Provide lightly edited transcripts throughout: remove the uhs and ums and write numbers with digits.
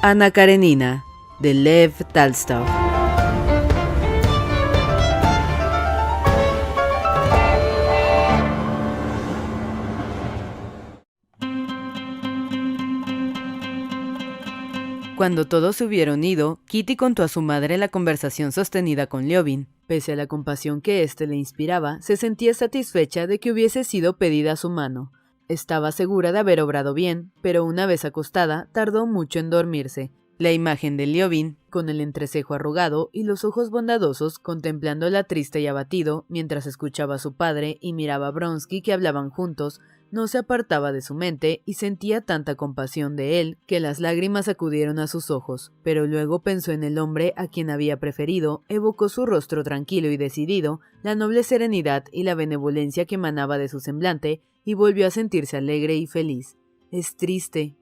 Anna Karenina, de Lev Tolstoy. Cuando todos se hubieron ido, Kitty contó a su madre la conversación sostenida con Liovin. Pese a la compasión que éste le inspiraba, se sentía satisfecha de que hubiese sido pedida a su mano. Estaba segura de haber obrado bien, pero una vez acostada, tardó mucho en dormirse. La imagen de Liovin, con el entrecejo arrugado y los ojos bondadosos, contemplándola triste y abatido, mientras escuchaba a su padre y miraba a Vronsky que hablaban juntos, no se apartaba de su mente y sentía tanta compasión de él que las lágrimas acudieron a sus ojos, pero luego pensó en el hombre a quien había preferido, evocó su rostro tranquilo y decidido, la noble serenidad y la benevolencia que emanaba de su semblante, y volvió a sentirse alegre y feliz. Es triste,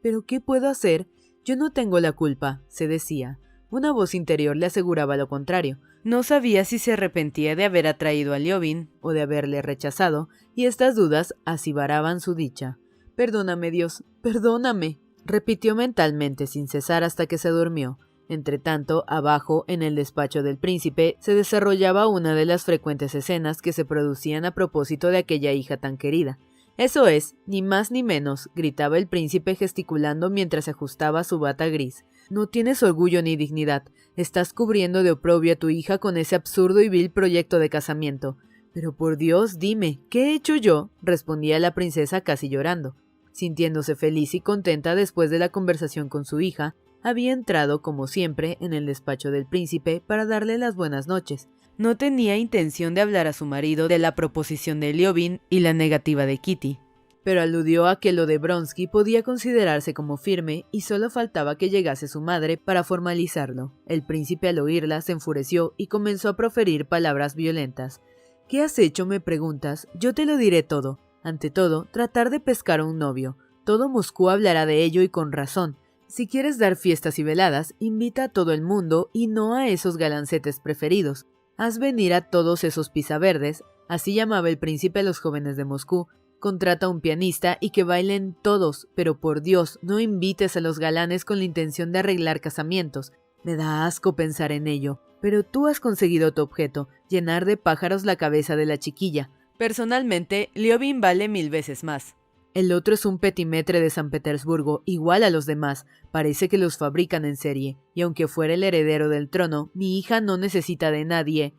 pero ¿qué puedo hacer? Yo no tengo la culpa, se decía. Una voz interior le aseguraba lo contrario. No sabía si se arrepentía de haber atraído a Liovin o de haberle rechazado, y estas dudas acibaraban su dicha. «Perdóname, Dios, perdóname», repitió mentalmente sin cesar hasta que se durmió. Entretanto, abajo, en el despacho del príncipe, se desarrollaba una de las frecuentes escenas que se producían a propósito de aquella hija tan querida. «Eso es, ni más ni menos», gritaba el príncipe gesticulando mientras se ajustaba su bata gris. «No tienes orgullo ni dignidad. Estás cubriendo de oprobio a tu hija con ese absurdo y vil proyecto de casamiento». «Pero por Dios, dime, ¿qué he hecho yo?», respondía la princesa casi llorando. Sintiéndose feliz y contenta después de la conversación con su hija, había entrado, como siempre, en el despacho del príncipe para darle las buenas noches. No tenía intención de hablar a su marido de la proposición de Liovin y la negativa de Kitty, pero aludió a que lo de Vronsky podía considerarse como firme y solo faltaba que llegase su madre para formalizarlo. El príncipe al oírla se enfureció y comenzó a proferir palabras violentas. «¿Qué has hecho?», me preguntas. «Yo te lo diré todo. Ante todo, tratar de pescar a un novio. Todo Moscú hablará de ello y con razón. Si quieres dar fiestas y veladas, invita a todo el mundo y no a esos galancetes preferidos. Haz venir a todos esos pisaverdes», así llamaba el príncipe a los jóvenes de Moscú. «Contrata a un pianista y que bailen todos, pero por Dios, no invites a los galanes con la intención de arreglar casamientos. Me da asco pensar en ello, pero tú has conseguido tu objeto, llenar de pájaros la cabeza de la chiquilla. Personalmente, Liovin vale 1000 veces más. El otro es un petimetre de San Petersburgo, igual a los demás, parece que los fabrican en serie, y aunque fuera el heredero del trono, mi hija no necesita de nadie».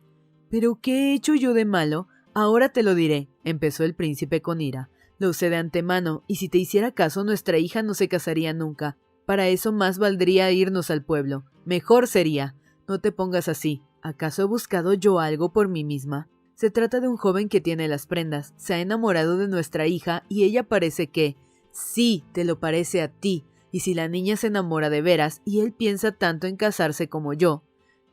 «¿Pero qué he hecho yo de malo? Ahora te lo diré», empezó el príncipe con ira. «Lo sé de antemano, y si te hiciera caso nuestra hija no se casaría nunca. Para eso más valdría irnos al pueblo. Mejor sería. No te pongas así. ¿Acaso he buscado yo algo por mí misma? Se trata de un joven que tiene las prendas, se ha enamorado de nuestra hija y ella parece que... Sí, te lo parece a ti. Y si la niña se enamora de veras y él piensa tanto en casarse como yo...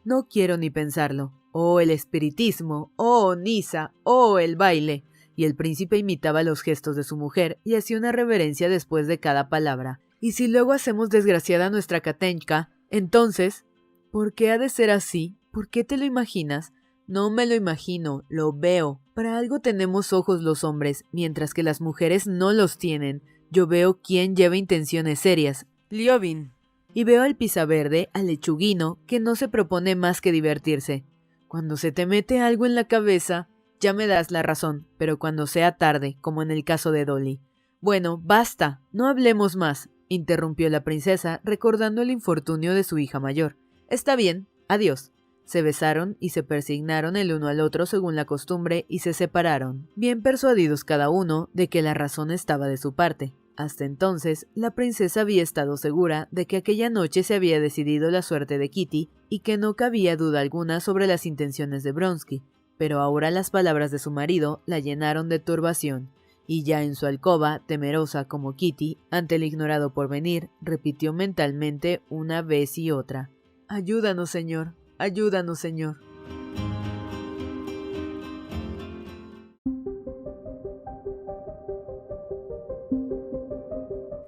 No quiero ni pensarlo. Oh, el espiritismo, oh, Nisa, oh, el baile». Y el príncipe imitaba los gestos de su mujer y hacía una reverencia después de cada palabra. «Y si luego hacemos desgraciada a nuestra Katenka, entonces... ¿Por qué ha de ser así? ¿Por qué te lo imaginas?» «No me lo imagino, lo veo. Para algo tenemos ojos los hombres, mientras que las mujeres no los tienen. Yo veo quién lleva intenciones serias. Liovin. Y veo al pisaverde, al lechuguino, que no se propone más que divertirse. Cuando se te mete algo en la cabeza, ya me das la razón, pero cuando sea tarde, como en el caso de Dolly». «Bueno, basta, no hablemos más», interrumpió la princesa, recordando el infortunio de su hija mayor. «Está bien, adiós». Se besaron y se persignaron el uno al otro según la costumbre y se separaron, bien persuadidos cada uno de que la razón estaba de su parte. Hasta entonces, la princesa había estado segura de que aquella noche se había decidido la suerte de Kitty y que no cabía duda alguna sobre las intenciones de Vronsky, pero ahora las palabras de su marido la llenaron de turbación, y ya en su alcoba, temerosa como Kitty, ante el ignorado porvenir, repitió mentalmente una vez y otra: «Ayúdanos, Señor. Ayúdanos, Señor».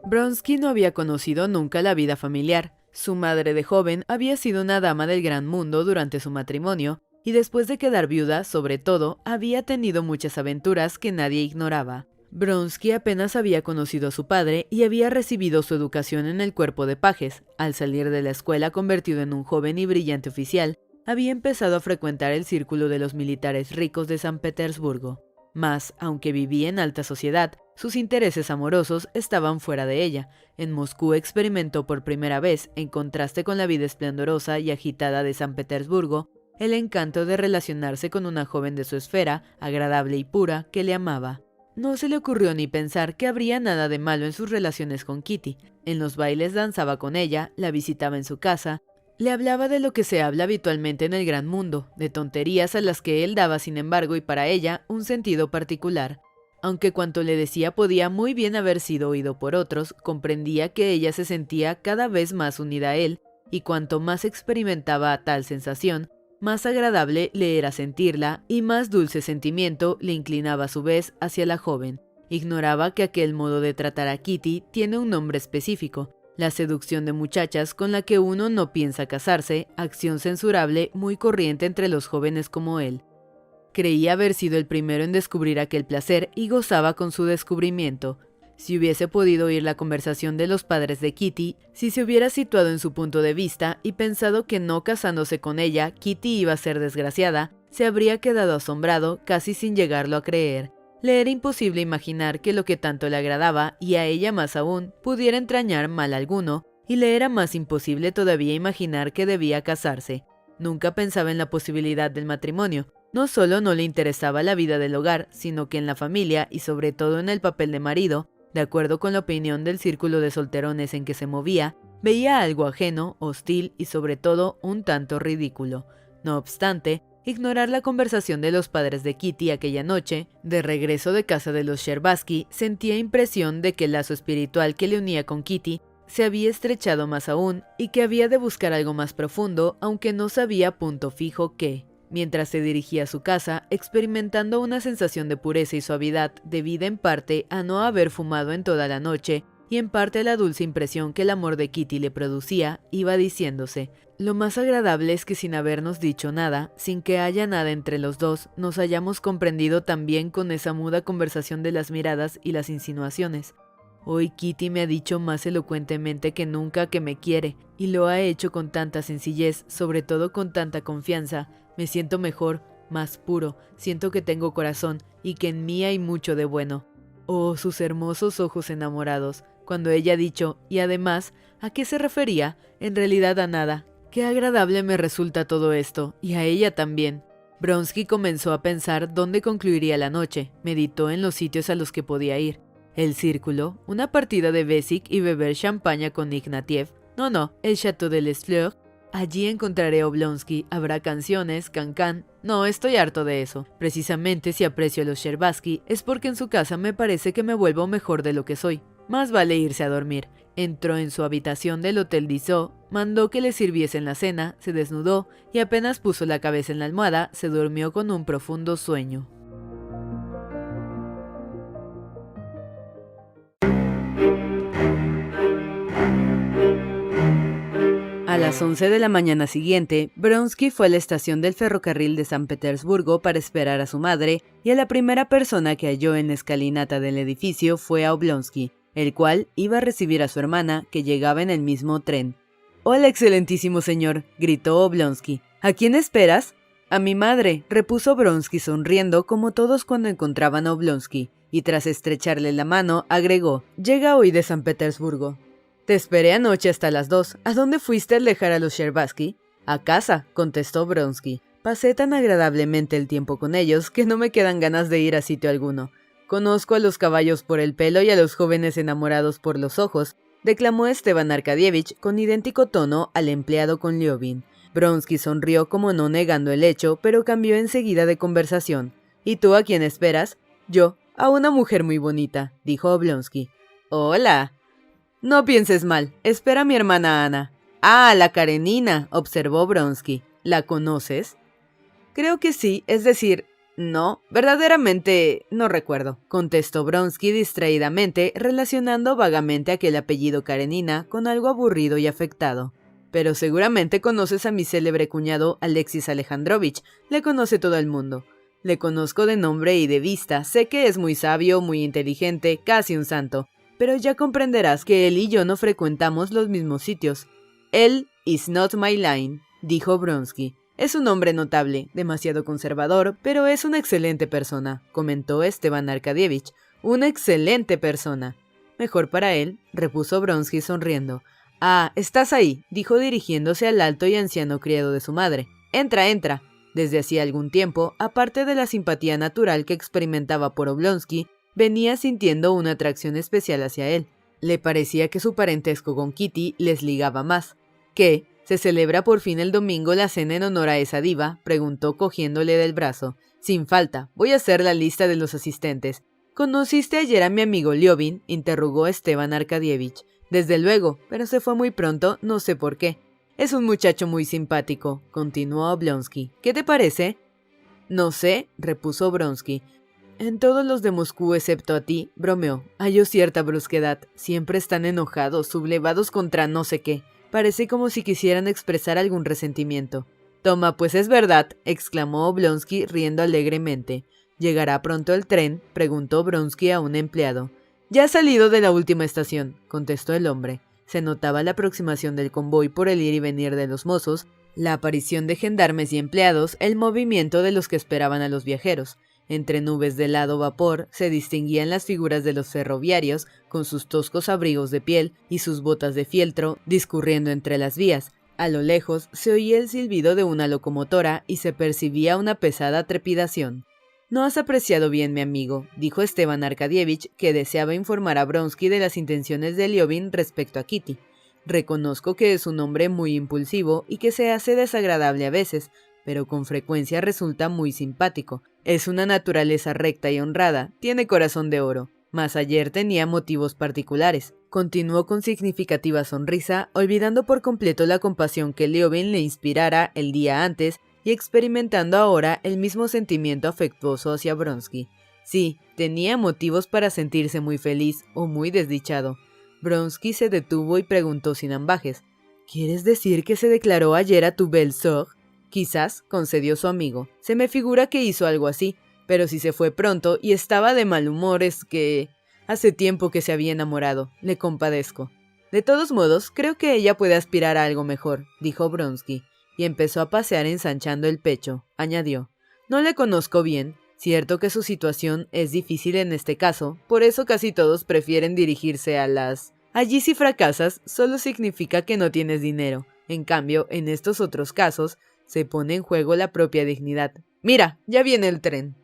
Vronsky no había conocido nunca la vida familiar. Su madre de joven había sido una dama del gran mundo durante su matrimonio, y después de quedar viuda, sobre todo, había tenido muchas aventuras que nadie ignoraba. Bronsky apenas había conocido a su padre y había recibido su educación en el cuerpo de pajes. Al salir de la escuela convertido en un joven y brillante oficial, había empezado a frecuentar el círculo de los militares ricos de San Petersburgo. Mas, aunque vivía en alta sociedad, sus intereses amorosos estaban fuera de ella. En Moscú experimentó por primera vez, en contraste con la vida esplendorosa y agitada de San Petersburgo, el encanto de relacionarse con una joven de su esfera, agradable y pura, que le amaba. No se le ocurrió ni pensar que habría nada de malo en sus relaciones con Kitty. En los bailes danzaba con ella, la visitaba en su casa, le hablaba de lo que se habla habitualmente en el gran mundo, de tonterías a las que él daba, sin embargo, y para ella, un sentido particular. Aunque cuanto le decía podía muy bien haber sido oído por otros, comprendía que ella se sentía cada vez más unida a él, y cuanto más experimentaba tal sensación, más agradable le era sentirla, y más dulce sentimiento le inclinaba a su vez hacia la joven. Ignoraba que aquel modo de tratar a Kitty tiene un nombre específico, la seducción de muchachas con la que uno no piensa casarse, acción censurable muy corriente entre los jóvenes como él. Creía haber sido el primero en descubrir aquel placer y gozaba con su descubrimiento. Si hubiese podido oír la conversación de los padres de Kitty, si se hubiera situado en su punto de vista y pensado que no casándose con ella, Kitty iba a ser desgraciada, se habría quedado asombrado, casi sin llegarlo a creer. Le era imposible imaginar que lo que tanto le agradaba, y a ella más aún, pudiera entrañar mal alguno, y le era más imposible todavía imaginar que debía casarse. Nunca pensaba en la posibilidad del matrimonio. No solo no le interesaba la vida del hogar, sino que en la familia, y sobre todo en el papel de marido, de acuerdo con la opinión del círculo de solterones en que se movía, veía algo ajeno, hostil y sobre todo un tanto ridículo. No obstante, ignorar la conversación de los padres de Kitty aquella noche, de regreso de casa de los Sherbatsky, sentía impresión de que el lazo espiritual que le unía con Kitty se había estrechado más aún y que había de buscar algo más profundo, aunque no sabía a punto fijo qué. Mientras se dirigía a su casa, experimentando una sensación de pureza y suavidad debida en parte a no haber fumado en toda la noche y en parte a la dulce impresión que el amor de Kitty le producía, iba diciéndose: lo más agradable es que sin habernos dicho nada, sin que haya nada entre los dos, nos hayamos comprendido también con esa muda conversación de las miradas y las insinuaciones. Hoy Kitty me ha dicho más elocuentemente que nunca que me quiere, y lo ha hecho con tanta sencillez, sobre todo con tanta confianza. Me siento mejor, más puro, siento que tengo corazón y que en mí hay mucho de bueno. Oh, sus hermosos ojos enamorados. Cuando ella ha dicho, y además, ¿a qué se refería? En realidad a nada. Qué agradable me resulta todo esto, y a ella también. Bronsky comenzó a pensar dónde concluiría la noche, meditó en los sitios a los que podía ir. El círculo, una partida de Besic y beber champaña con Ignatiev. No, el Château de Les Fleurs. Allí encontraré a Oblonsky, habrá canciones, cancán. No, estoy harto de eso. Precisamente si aprecio a los Sherbatsky es porque en su casa me parece que me vuelvo mejor de lo que soy. Más vale irse a dormir. Entró en su habitación del Hotel Dissot, mandó que le sirviesen la cena, se desnudó y apenas puso la cabeza en la almohada, se durmió con un profundo sueño. A las 11 de la mañana siguiente, Bronsky fue a la estación del ferrocarril de San Petersburgo para esperar a su madre, y a la primera persona que halló en la escalinata del edificio fue a Oblonsky, el cual iba a recibir a su hermana, que llegaba en el mismo tren. «Hola, excelentísimo señor», gritó Oblonsky. «¿A quién esperas?» «A mi madre», repuso Bronsky sonriendo como todos cuando encontraban a Oblonsky, y tras estrecharle la mano, agregó: «Llega hoy de San Petersburgo». «Te esperé anoche hasta las 2. ¿A dónde fuiste al dejar a los Sherbatsky?» «A casa», contestó Bronsky. «Pasé tan agradablemente el tiempo con ellos que no me quedan ganas de ir a sitio alguno. Conozco a los caballos por el pelo y a los jóvenes enamorados por los ojos», declamó Esteban Arcadievich con idéntico tono al empleado con Liovin. Bronsky sonrió como no negando el hecho, pero cambió enseguida de conversación. «¿Y tú a quién esperas?» «Yo, a una mujer muy bonita», dijo Oblonsky. «Hola». «No pienses mal, espera a mi hermana Ana». «Ah, la Karenina», observó Bronsky. «¿La conoces?» «Creo que sí, es decir, no, verdaderamente no recuerdo», contestó Bronsky distraídamente, relacionando vagamente aquel apellido Karenina con algo aburrido y afectado. «Pero seguramente conoces a mi célebre cuñado Alexis Alejandrovich, le conoce todo el mundo». Le conozco de nombre y de vista, sé que es muy sabio, muy inteligente, casi un santo, pero ya comprenderás que él y yo no frecuentamos los mismos sitios. Él is not my line, dijo Bronsky. Es un hombre notable, demasiado conservador, pero es una excelente persona, comentó Esteban Arkadievich. Una excelente persona. Mejor para él, repuso Bronsky sonriendo. Ah, estás ahí, dijo dirigiéndose al alto y anciano criado de su madre. Entra, entra. Desde hacía algún tiempo, aparte de la simpatía natural que experimentaba por Oblonsky, venía sintiendo una atracción especial hacia él. Le parecía que su parentesco con Kitty les ligaba más. ¿Qué? ¿Se celebra por fin el domingo la cena en honor a esa diva?, preguntó cogiéndole del brazo. Sin falta, voy a hacer la lista de los asistentes. ¿Conociste ayer a mi amigo Liobin?, interrogó Esteban Arkadievich. Desde luego, pero se fue muy pronto, no sé por qué. Es un muchacho muy simpático, continuó Oblonsky. ¿Qué te parece? No sé, repuso Bronsky. En todos los de Moscú excepto a ti, bromeó, halló cierta brusquedad. Siempre están enojados, sublevados contra no sé qué. Parece como si quisieran expresar algún resentimiento. Toma, pues es verdad, exclamó Oblonsky riendo alegremente. ¿Llegará pronto el tren?, preguntó Bronsky a un empleado. Ya ha salido de la última estación, contestó el hombre. Se notaba la aproximación del convoy por el ir y venir de los mozos, la aparición de gendarmes y empleados, el movimiento de los que esperaban a los viajeros. Entre nubes de helado vapor se distinguían las figuras de los ferroviarios, con sus toscos abrigos de piel y sus botas de fieltro, discurriendo entre las vías. A lo lejos se oía el silbido de una locomotora y se percibía una pesada trepidación. «No has apreciado bien, mi amigo», dijo Esteban Arkadievich, que deseaba informar a Bronsky de las intenciones de Liobin respecto a Kitty. «Reconozco que es un hombre muy impulsivo y que se hace desagradable a veces, pero con frecuencia resulta muy simpático. Es una naturaleza recta y honrada, tiene corazón de oro. Mas ayer tenía motivos particulares», continuó con significativa sonrisa, olvidando por completo la compasión que Liobin le inspirara el día antes y experimentando ahora el mismo sentimiento afectuoso hacia Bronsky. Sí, tenía motivos para sentirse muy feliz o muy desdichado. Bronsky se detuvo y preguntó sin ambajes. «¿Quieres decir que se declaró ayer a tu belle-sœur?» «Quizás», concedió su amigo. «Se me figura que hizo algo así, pero si se fue pronto y estaba de mal humor es que... hace tiempo que se había enamorado. Le compadezco». «De todos modos, creo que ella puede aspirar a algo mejor», dijo Bronsky. Y empezó a pasear ensanchando el pecho. Añadió, «No le conozco bien. Cierto que su situación es difícil en este caso, por eso casi todos prefieren dirigirse a las... Allí si fracasas, solo significa que no tienes dinero. En cambio, en estos otros casos, se pone en juego la propia dignidad. Mira, ya viene el tren».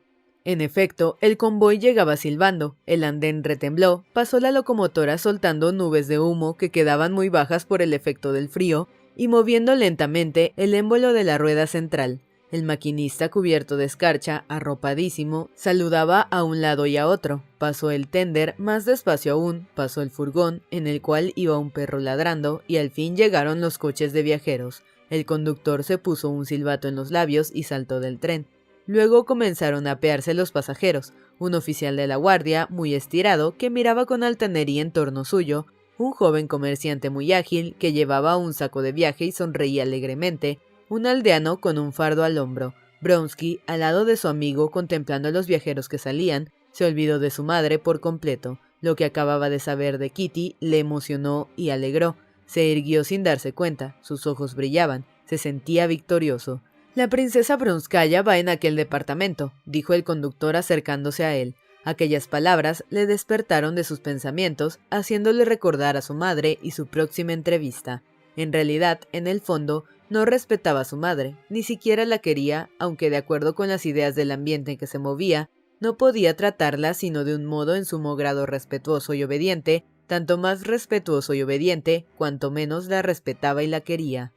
En efecto, el convoy llegaba silbando, el andén retembló, pasó la locomotora soltando nubes de humo que quedaban muy bajas por el efecto del frío, y moviendo lentamente el émbolo de la rueda central. El maquinista, cubierto de escarcha, arropadísimo, saludaba a un lado y a otro. Pasó el tender, más despacio aún, pasó el furgón, en el cual iba un perro ladrando, y al fin llegaron los coches de viajeros. El conductor se puso un silbato en los labios y saltó del tren. Luego comenzaron a apearse los pasajeros, un oficial de la guardia, muy estirado, que miraba con altanería en torno suyo, un joven comerciante muy ágil, que llevaba un saco de viaje y sonreía alegremente, un aldeano con un fardo al hombro. Bronsky, al lado de su amigo, contemplando a los viajeros que salían, se olvidó de su madre por completo. Lo que acababa de saber de Kitty le emocionó y alegró. Se irguió sin darse cuenta, sus ojos brillaban, se sentía victorioso. «La princesa Bronskaya va en aquel departamento», dijo el conductor acercándose a él. Aquellas palabras le despertaron de sus pensamientos, haciéndole recordar a su madre y su próxima entrevista. En realidad, en el fondo, no respetaba a su madre, ni siquiera la quería, aunque de acuerdo con las ideas del ambiente en que se movía, no podía tratarla sino de un modo en sumo grado respetuoso y obediente, tanto más respetuoso y obediente, cuanto menos la respetaba y la quería.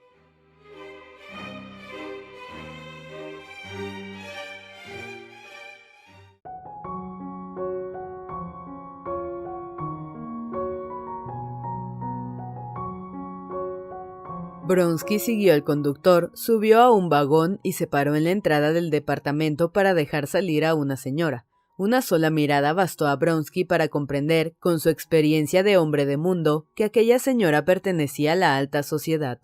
Bronsky siguió al conductor, subió a un vagón y se paró en la entrada del departamento para dejar salir a una señora. Una sola mirada bastó a Bronsky para comprender, con su experiencia de hombre de mundo, que aquella señora pertenecía a la alta sociedad.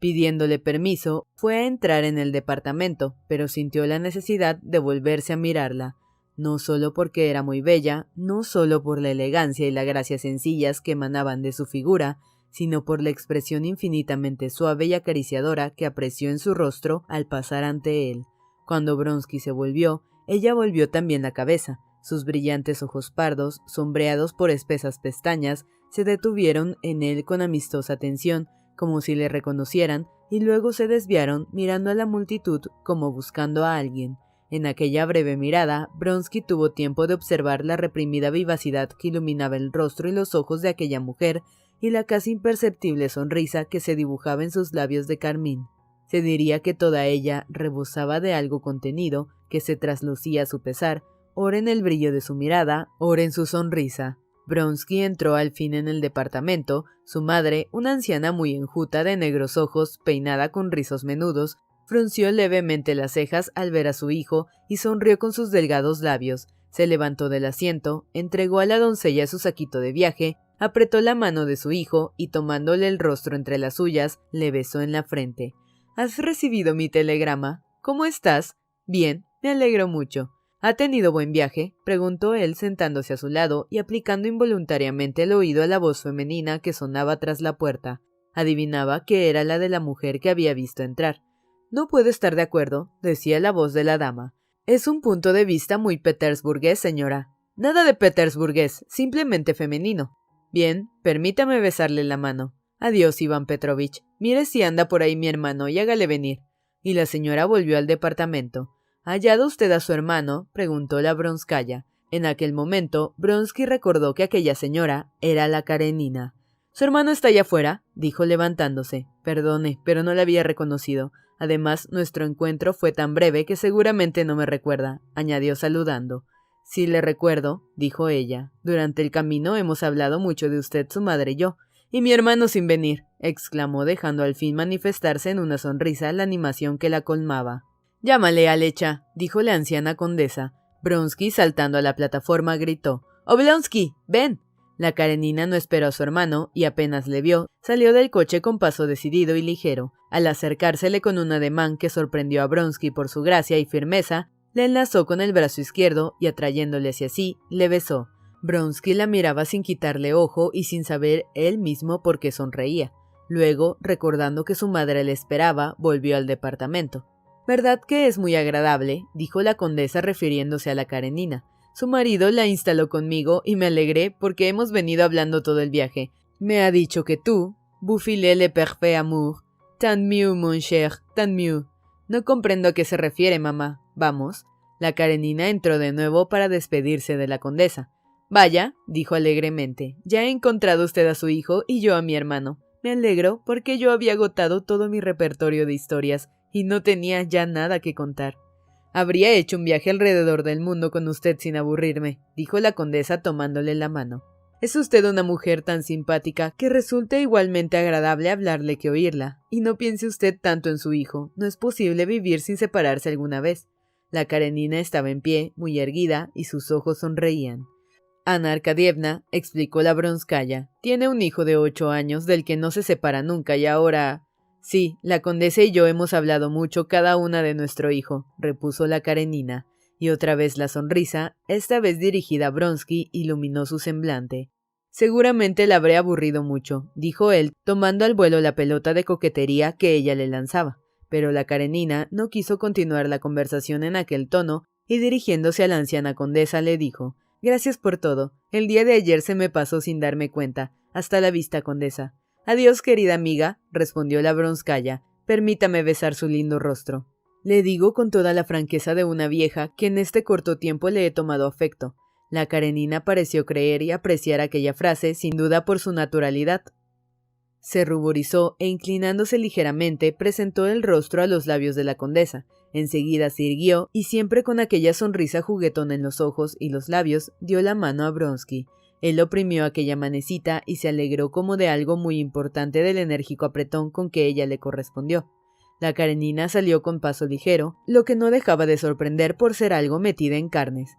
Pidiéndole permiso, fue a entrar en el departamento, pero sintió la necesidad de volverse a mirarla, no solo porque era muy bella, no solo por la elegancia y la gracia sencillas que emanaban de su figura, sino por la expresión infinitamente suave y acariciadora que apreció en su rostro al pasar ante él. Cuando Vronsky se volvió, ella volvió también la cabeza. Sus brillantes ojos pardos, sombreados por espesas pestañas, se detuvieron en él con amistosa atención, como si le reconocieran, y luego se desviaron mirando a la multitud como buscando a alguien. En aquella breve mirada, Vronsky tuvo tiempo de observar la reprimida vivacidad que iluminaba el rostro y los ojos de aquella mujer, y la casi imperceptible sonrisa que se dibujaba en sus labios de carmín. Se diría que toda ella rebosaba de algo contenido que se traslucía a su pesar, ora en el brillo de su mirada, ora en su sonrisa. Vronsky entró al fin en el departamento. Su madre, una anciana muy enjuta de negros ojos, peinada con rizos menudos, frunció levemente las cejas al ver a su hijo y sonrió con sus delgados labios. Se levantó del asiento, entregó a la doncella su saquito de viaje, apretó la mano de su hijo y tomándole el rostro entre las suyas, le besó en la frente. ¿Has recibido mi telegrama? ¿Cómo estás? Bien, me alegro mucho. ¿Ha tenido buen viaje?, preguntó él sentándose a su lado y aplicando involuntariamente el oído a la voz femenina que sonaba tras la puerta. Adivinaba que era la de la mujer que había visto entrar. No puedo estar de acuerdo, decía la voz de la dama. Es un punto de vista muy petersburgués, señora. Nada de petersburgués, simplemente femenino. Bien, permítame besarle la mano. Adiós, Iván Petrovich. Mire si anda por ahí mi hermano y hágale venir. Y la señora volvió al departamento. ¿Ha hallado usted a su hermano?, preguntó la Vronskaya. En aquel momento, Vronsky recordó que aquella señora era la Karenina. «¿Su hermano está allá afuera?», dijo levantándose. «Perdone, pero no le había reconocido. Además, nuestro encuentro fue tan breve que seguramente no me recuerda», añadió saludando. «Sí le recuerdo», dijo ella. «Durante el camino hemos hablado mucho de usted, su madre y yo». «Y mi hermano sin venir», exclamó dejando al fin manifestarse en una sonrisa la animación que la colmaba. «Llámale, Alecha», dijo la anciana condesa. Vronsky, saltando a la plataforma, gritó: «Oblonsky, ven». La Karenina no esperó a su hermano y apenas le vio, salió del coche con paso decidido y ligero. Al acercársele con un ademán que sorprendió a Vronsky por su gracia y firmeza, le enlazó con el brazo izquierdo y, atrayéndole hacia sí, le besó. Vronsky la miraba sin quitarle ojo y sin saber él mismo por qué sonreía. Luego, recordando que su madre le esperaba, volvió al departamento. «¿Verdad que es muy agradable?», dijo la condesa refiriéndose a la Karenina. «Su marido la instaló conmigo y me alegré porque hemos venido hablando todo el viaje. Me ha dicho que tú, vous filez le parfait amour, tant mieux, mon cher, tant mieux». «No comprendo a qué se refiere, mamá. Vamos». La Karenina entró de nuevo para despedirse de la condesa. «Vaya», dijo alegremente, «ya ha encontrado usted a su hijo y yo a mi hermano. Me alegro porque yo había agotado todo mi repertorio de historias y no tenía ya nada que contar». «Habría hecho un viaje alrededor del mundo con usted sin aburrirme», dijo la condesa tomándole la mano. «Es usted una mujer tan simpática que resulta igualmente agradable hablarle que oírla. Y no piense usted tanto en su hijo. No es posible vivir sin separarse alguna vez». La Karenina estaba en pie, muy erguida, y sus ojos sonreían. «Ana Arkadievna», explicó la Vronskaya, «tiene un hijo de 8 años del que no se separa nunca y ahora...» «Sí, la condesa y yo hemos hablado mucho cada una de nuestro hijo», repuso la Karenina, y otra vez la sonrisa, esta vez dirigida a Vronsky, iluminó su semblante. «Seguramente la habré aburrido mucho», dijo él, tomando al vuelo la pelota de coquetería que ella le lanzaba. Pero la Karenina no quiso continuar la conversación en aquel tono, y dirigiéndose a la anciana condesa le dijo: «Gracias por todo. El día de ayer se me pasó sin darme cuenta. Hasta la vista, condesa». «Adiós, querida amiga», respondió la Vronskaya. «Permítame besar su lindo rostro». «Le digo con toda la franqueza de una vieja que en este corto tiempo le he tomado afecto». La Karenina pareció creer y apreciar aquella frase, sin duda por su naturalidad. Se ruborizó e, inclinándose ligeramente, presentó el rostro a los labios de la condesa. Enseguida se irguió y, siempre con aquella sonrisa juguetona en los ojos y los labios, dio la mano a Vronsky. Él oprimió aquella manecita y se alegró como de algo muy importante del enérgico apretón con que ella le correspondió. La Karenina salió con paso ligero, lo que no dejaba de sorprender por ser algo metida en carnes.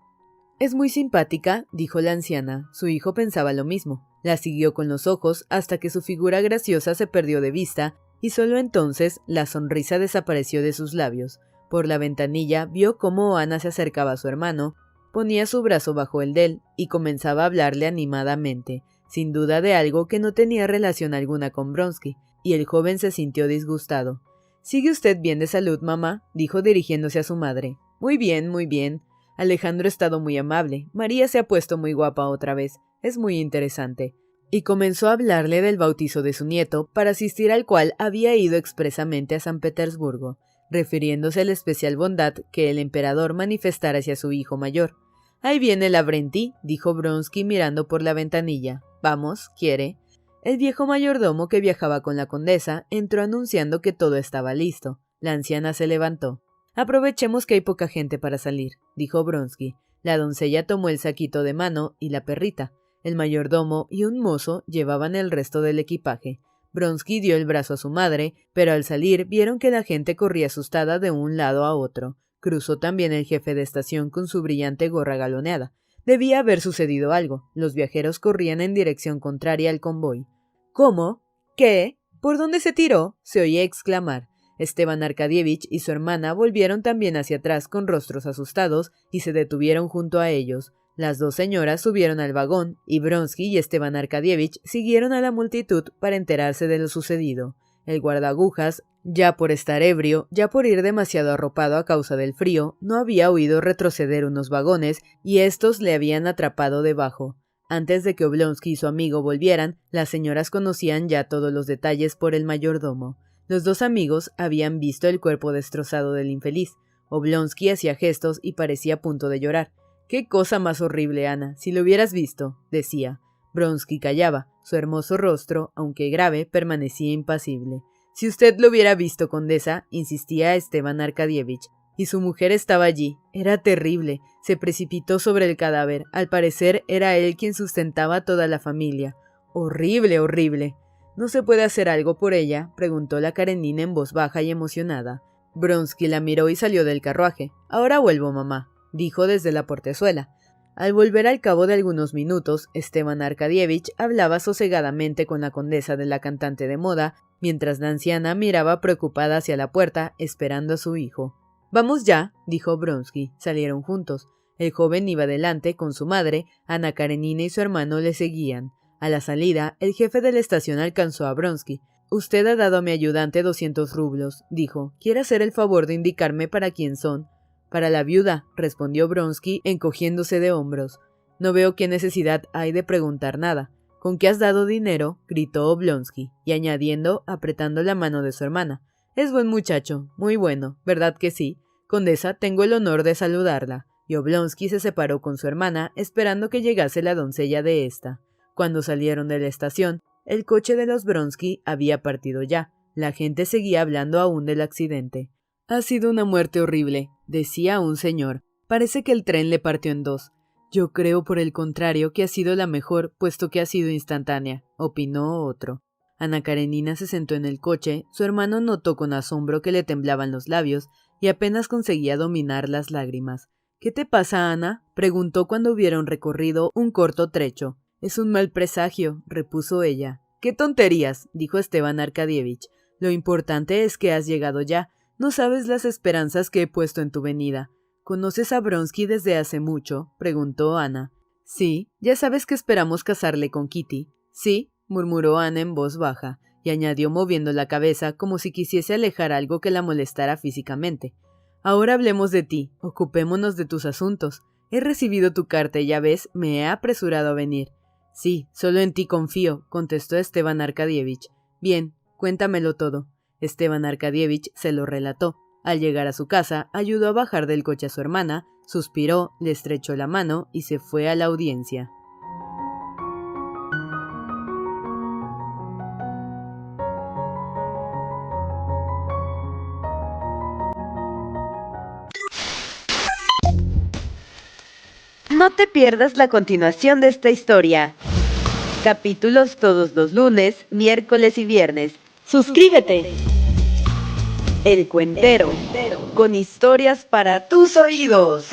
«Es muy simpática», dijo la anciana. Su hijo pensaba lo mismo. La siguió con los ojos hasta que su figura graciosa se perdió de vista y solo entonces la sonrisa desapareció de sus labios. Por la ventanilla vio cómo Ana se acercaba a su hermano, ponía su brazo bajo el de él y comenzaba a hablarle animadamente, sin duda de algo que no tenía relación alguna con Vronsky, y el joven se sintió disgustado. «¿Sigue usted bien de salud, mamá?», dijo dirigiéndose a su madre. Muy bien, muy bien. Alejandro ha estado muy amable. María se ha puesto muy guapa otra vez. Es muy interesante». Y comenzó a hablarle del bautizo de su nieto, para asistir al cual había ido expresamente a San Petersburgo, refiriéndose a la especial bondad que el emperador manifestara hacia su hijo mayor. «Ahí viene Lavrenti», dijo Vronsky mirando por la ventanilla. «Vamos, ¿quiere?». El viejo mayordomo que viajaba con la condesa entró anunciando que todo estaba listo. La anciana se levantó. «Aprovechemos que hay poca gente para salir», dijo Vronsky. La doncella tomó el saquito de mano y la perrita. El mayordomo y un mozo llevaban el resto del equipaje. Vronsky dio el brazo a su madre, pero al salir vieron que la gente corría asustada de un lado a otro. Cruzó también el jefe de estación con su brillante gorra galoneada. Debía haber sucedido algo. Los viajeros corrían en dirección contraria al convoy. «¿Cómo? ¿Qué? ¿Por dónde se tiró?», se oía exclamar. Esteban Arkadievich y su hermana volvieron también hacia atrás con rostros asustados y se detuvieron junto a ellos. Las dos señoras subieron al vagón y Vronsky y Esteban Arkadievich siguieron a la multitud para enterarse de lo sucedido. El guardaagujas, ya por estar ebrio, ya por ir demasiado arropado a causa del frío, no había oído retroceder unos vagones y estos le habían atrapado debajo. Antes de que Oblonsky y su amigo volvieran, las señoras conocían ya todos los detalles por el mayordomo. Los dos amigos habían visto el cuerpo destrozado del infeliz. Oblonsky hacía gestos y parecía a punto de llorar. «¡Qué cosa más horrible, Ana! Si lo hubieras visto», decía. Vronsky callaba. Su hermoso rostro, aunque grave, permanecía impasible. «Si usted lo hubiera visto, condesa», insistía Esteban Arkadievich. «Y su mujer estaba allí. Era terrible. Se precipitó sobre el cadáver. Al parecer era él quien sustentaba a toda la familia. Horrible, horrible». «¿No se puede hacer algo por ella?», preguntó la Karenina en voz baja y emocionada. Vronsky la miró y salió del carruaje. «Ahora vuelvo, mamá», dijo desde la portezuela. Al volver al cabo de algunos minutos, Esteban Arkadievich hablaba sosegadamente con la condesa de la cantante de moda, mientras la anciana miraba preocupada hacia la puerta, esperando a su hijo. «Vamos ya», dijo Vronsky. Salieron juntos. El joven iba delante con su madre, Ana Karenina y su hermano le seguían. A la salida, el jefe de la estación alcanzó a Vronsky. «Usted ha dado a mi ayudante 200 rublos», dijo. «¿Quiere hacer el favor de indicarme para quién son?» «Para la viuda», respondió Vronsky, encogiéndose de hombros. «No veo qué necesidad hay de preguntar nada». «¿Con qué has dado dinero?», gritó Oblonsky, y añadiendo, apretando la mano de su hermana. «Es buen muchacho, muy bueno, ¿verdad que sí? Condesa, tengo el honor de saludarla». Y Oblonsky se separó con su hermana, esperando que llegase la doncella de ésta. Cuando salieron de la estación, el coche de los Vronsky había partido ya. La gente seguía hablando aún del accidente. «Ha sido una muerte horrible», decía un señor. «Parece que el tren le partió en dos». «Yo creo, por el contrario, que ha sido la mejor, puesto que ha sido instantánea», opinó otro. Ana Karenina se sentó en el coche. Su hermano notó con asombro que le temblaban los labios y apenas conseguía dominar las lágrimas. «¿Qué te pasa, Ana?», preguntó cuando hubieron recorrido un corto trecho. «Es un mal presagio», repuso ella. «¡Qué tonterías!», dijo Esteban Arkadievich. «Lo importante es que has llegado ya. No sabes las esperanzas que he puesto en tu venida». «¿Conoces a Vronsky desde hace mucho?», preguntó Ana. «Sí, ya sabes que esperamos casarle con Kitty». «Sí», murmuró Ana en voz baja, y añadió moviendo la cabeza como si quisiese alejar algo que la molestara físicamente. «Ahora hablemos de ti, ocupémonos de tus asuntos. He recibido tu carta y ya ves, me he apresurado a venir». «Sí, solo en ti confío», contestó Esteban Arkadievich. «Bien, cuéntamelo todo». Esteban Arkadievich se lo relató. Al llegar a su casa, ayudó a bajar del coche a su hermana, suspiró, le estrechó la mano y se fue a la audiencia. No te pierdas la continuación de esta historia. Capítulos todos los lunes, miércoles y viernes. ¡Suscríbete! El Cuentero, con historias para tus oídos.